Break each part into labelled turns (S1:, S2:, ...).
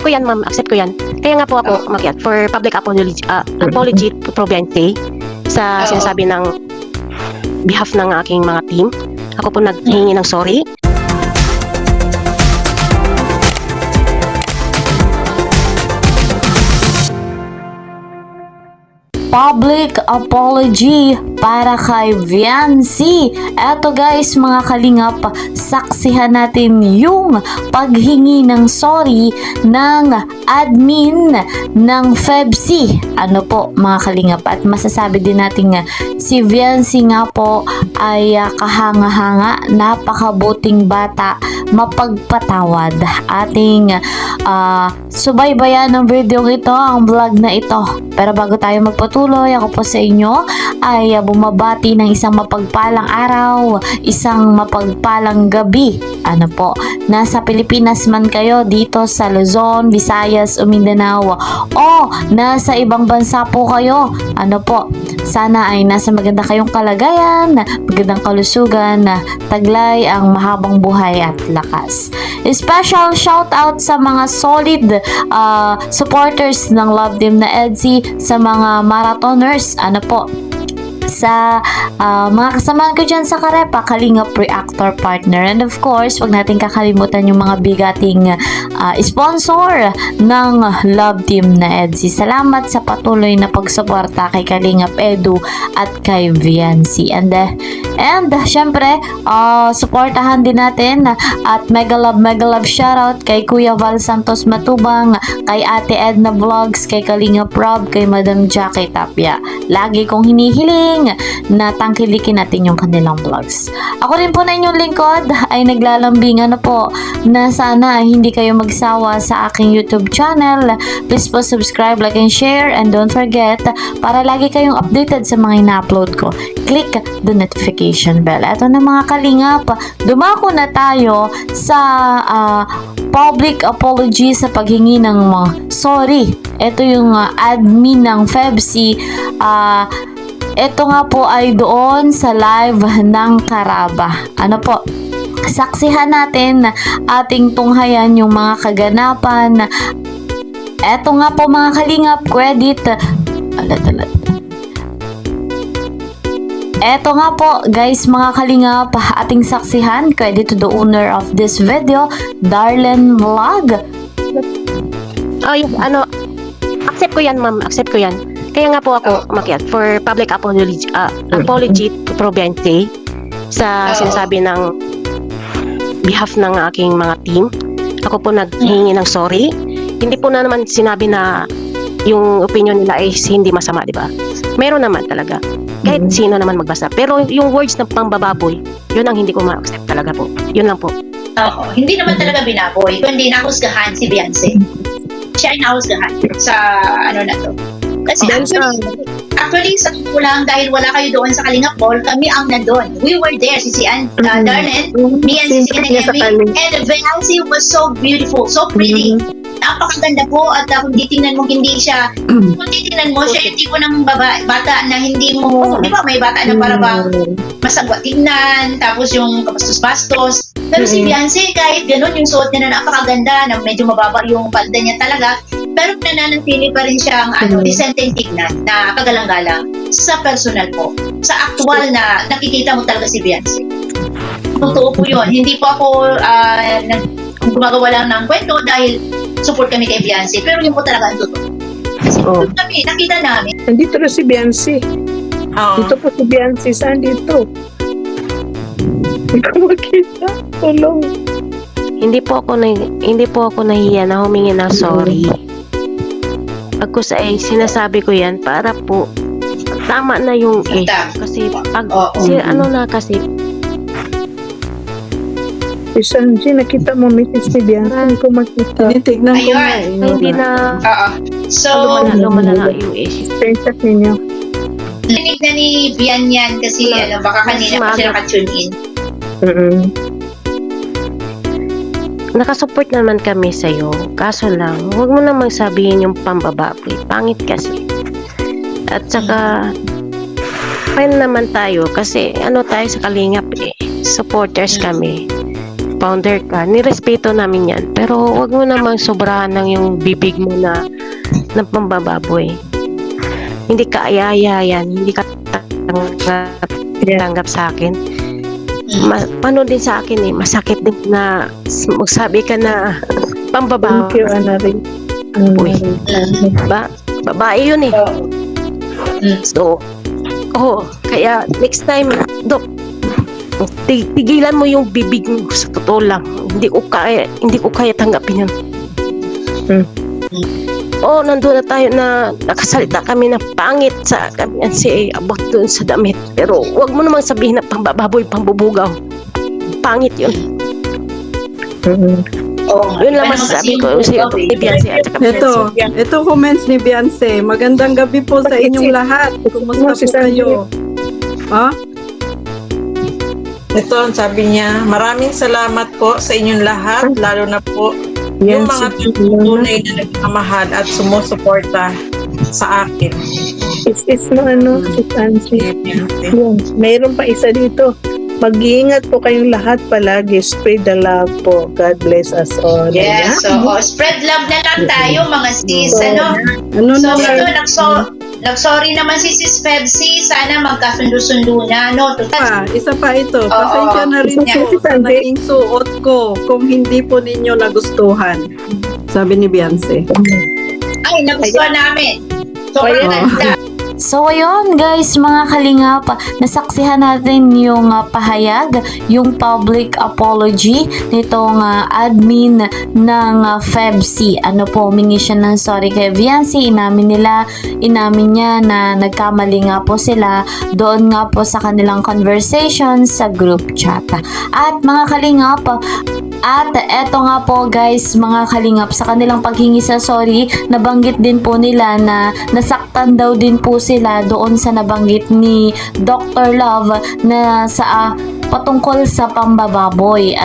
S1: ko yan, ma'am. Accept ko yan. Kaya nga po ako umakyat for public apology provincial sa sinasabi ng behalf ng aking mga team. Ako po naghingi ng sorry.
S2: Public apology para kay Viancy. Eto guys, mga kalingap, saksihan natin yung paghingi ng sorry ng admin ng FEBC. Ano po mga kalingap, at masasabi din natin nga si Viancy nga po ay kahanga-hanga, napakabuting bata, mapagpatawad. Ating subaybayan ng video ito, ang vlog na ito. Pero bago tayo magpatuloy, ako po sa inyo ay bumabati ng isang mapagpalang araw, isang mapagpalang gabi. Ano po, nasa Pilipinas man kayo, dito sa Luzon, Visayas o Mindanao, o nasa ibang bansa po kayo, ano po, sana ay nasa maganda kayong kalagayan, magandang kalusugan, taglay ang mahabang buhay at lakas. Special shout out sa mga solid supporters ng Love Team na EDSI, sa mga marathoners, ano po, sa mga kasamahan ko dyan sa Karepa, Kalingap Reactor Partner, and of course, wag natin kakalimutan yung mga bigating sponsor ng Love Team na EDSI. Salamat sa patuloy na pagsuporta kay Kalingap Edu at kay Viancy. And syempre, suportahan din natin at mega love shoutout kay Kuya Val Santos Matubang, kay Ate Edna Vlogs, kay Kalingap Rob, kay Madam Jackie Tapia. Lagi kong hinihiling na tangkilikin natin yung kanilang vlogs. Ako rin po na inyong lingkod ay naglalambing po na sana ay hindi kayo magsawa sa aking YouTube channel. Please po subscribe, like, and share, and don't forget, para lagi kayong updated sa mga ina-upload ko, click the notification bell. Ito na mga kalingap, dumako na tayo sa public apology sa paghingi ng sorry. Ito yung admin ng FEBC. Ito nga po ay doon sa live ng Karaba. Ano po, saksihan natin, ating tunghayan yung mga kaganapan. Ito nga po mga kalingap, credit. Eto nga po guys mga kalingap, ating saksihan, credit to the owner of this video, Darlen Vlog.
S1: Accept ko yan, ma'am. Accept ko yan. Kaya nga po ako umakyat for public apology provincial sa sinasabi ng behalf ng aking mga team. Ako po naghingi ng sorry. Hindi po na naman sinabi na yung opinion nila ay hindi masama, di ba? Meron naman talaga. Kahit sino naman magbasa. Pero yung words ng pangbababoy, yun ang hindi ko ma-accept talaga po. Yun lang po.
S3: Oo, hindi naman talaga binaboy, kundi nahusgahan si Viancy. Siya ay nahusgahan sa ano na to. Kasi actually sa kulang, dahil wala kayo doon sa Kalingap Ball, kami ang nandun. We were there, si Darlen, me and si Emmy, and Viancy was so beautiful, so pretty. Napakaganda po, at kung titingnan mo, hindi siya, kung titingnan mo, siya yung tipo ng bata na hindi mo, di ba, may bata na para bang masagwa tingnan, tapos yung kabastos-bastos. Pero si Viancy, kahit ganun, yung suot niya na napakaganda, na medyo mababa yung palda niya talaga, pero nananatili pa rin siyang decenteng tignan, na kagalang-galang sa personal po. Sa actual na nakikita mo talaga si Viancy. Totoo po yun. Hindi po ako gumagawa lang ng kwento dahil support kami kay Viancy, pero yun po talaga ang totoo. Kasi kami, nakita namin.
S4: Nandito na si Viancy. Dito po si Viancy. Saan dito? Hindi ko makita. Tulong.
S1: Hindi po ako nahiya na humingi ng sorry. Ako sa sinasabi ko yan para po tama na yung kasi pag kasi
S4: si Sanji, nakita mo message ni Bianca, hindi ko makita.
S5: Tinitignan ko nga.
S1: Hindi na
S3: So,
S1: lumala na yung issue.
S4: Screenshot ninyo.
S3: linig na ni Bian yan kasi baka kanina pa siya naka-tune in.
S1: Nakasupport naman kami sa'yo. Kaso lang, huwag mo namang sabihin yung pambababoy. Pangit kasi. At saka, fine naman tayo kasi tayo sa Kalingap supporters kami. founder ka, nirespeto namin yan. Pero wag mo namang sobrahan ng yung bibig mo na pambababoy. Hindi ka ayaya yan, hindi ka tanggap sa akin. Paano din sa akin eh, masakit din na magsabi ka na pambababoy.
S4: Thank you, Anari.
S1: Babae yun eh. So, kaya next time, Dok, tigilan mo yung bibig mo sa totoo lang. Hindi ko kaya tanggapin yun. Nandun na tayo na nakasalita kami na pangit sa Fiancé about dun sa damit. Pero wag mo namang sabihin na pambababoy, pambubugaw. Pangit yun. Yun lang masasabi ko sa Fiancé at saka
S5: Ito comments ni Beyonce. Magandang gabi po sa inyong lahat. Kumusta po kayo? Ha?
S6: Ito ang sabi niya, maraming salamat po sa inyong lahat, lalo na po yung mga tunay na nagmamahal at sumusuporta sa akin.
S4: It's no si Nancy. Yun. Mayroon pa isa dito. Mag-iingat po kayong lahat palagi. Spread the love po. God bless us all.
S3: Yes, so spread love na lang tayo mga sis,
S5: Ano
S3: So ito, nag-sorry naman si Sis Febsi, sana magkasundo-sundo na, no?
S5: Isa pa ito. Pasensya na rin po sa naging suot ko kung hindi po ninyo nagustuhan. Sabi ni Beyonce.
S3: Ay, nagustuhan namin. Sobrang ganda.
S2: So ayun guys, mga kalingap, nasaksihan natin yung pahayag, yung public apology nitong admin ng FEBC. Humingi siya ng sorry kay Viancy. Inamin niya na nagkamali nga po sila doon nga po sa kanilang conversation sa group chat. At mga kalingap, at eto nga po guys, mga kalingap, sa kanilang paghingi sa sorry, nabanggit din po nila na nasaktan daw din po sila doon sa nabanggit ni Dr. Love na sa patungkol sa pambababoy.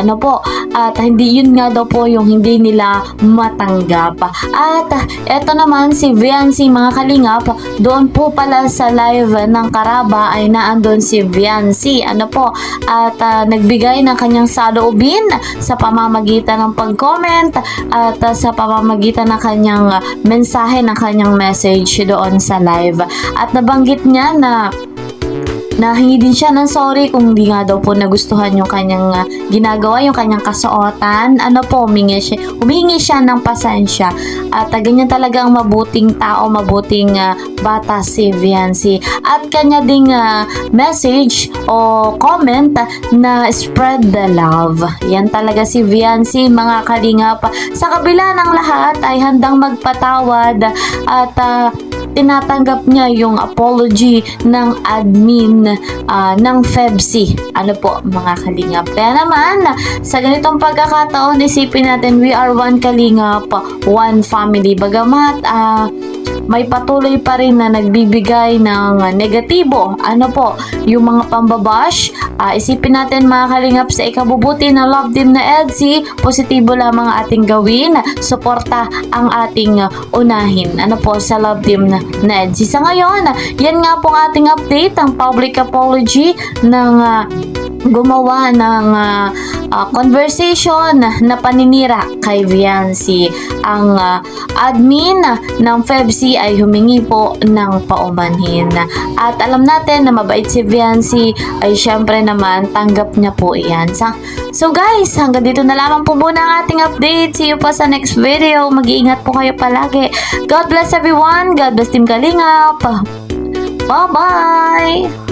S2: At hindi yun nga daw po yung hindi nila matanggap. At eto naman si Viancy, mga kalingap, doon po pala sa live ng Karaba ay naandun si Viancy. At nagbigay ng kanyang saloobin sa pamamagitan ng pag-comment at sa pamamagitan ng kanyang mensahe, ng kanyang message doon sa live. At nabanggit niya na nahingi din siya ng sorry kung hindi nga daw po nagustuhan yung kanyang ginagawa, yung kanyang kasuotan. Humingi siya ng pasensya. At ganyan talaga ang mabuting tao, mabuting bata si Viancy. At kanya ding message o comment na spread the love. Yan talaga si Viancy, mga kalingap. Sa kabila ng lahat ay handang magpatawad at tinatanggap niya yung apology ng admin ng FEBC. Mga kalingap. Kaya naman, sa ganitong pagkakataon, isipin natin, we are one kalingap, one family. Bagamat, may patuloy pa rin na nagbibigay ng negatibo. Yung mga pambabash, isipin natin mga kalingap, sa ikabubuti ng Love Team na EDSI, positibo lamang ating gawin, suporta ang ating unahin. Sa Love Team na EDSI. Sa ngayon, yan nga pong ating update, ang public apology ng gumawa ng conversation na paninira kay Viancy. Ang admin ng FEBC ay humingi po ng paumanhin. At alam natin na mabait si Viancy, ay syempre naman tanggap niya po iyan. So guys, hanggang dito na lamang po muna ang ating update. See you pa sa next video. Mag-iingat po kayo palagi. God bless everyone. God bless Team Kalingap. Bye-bye!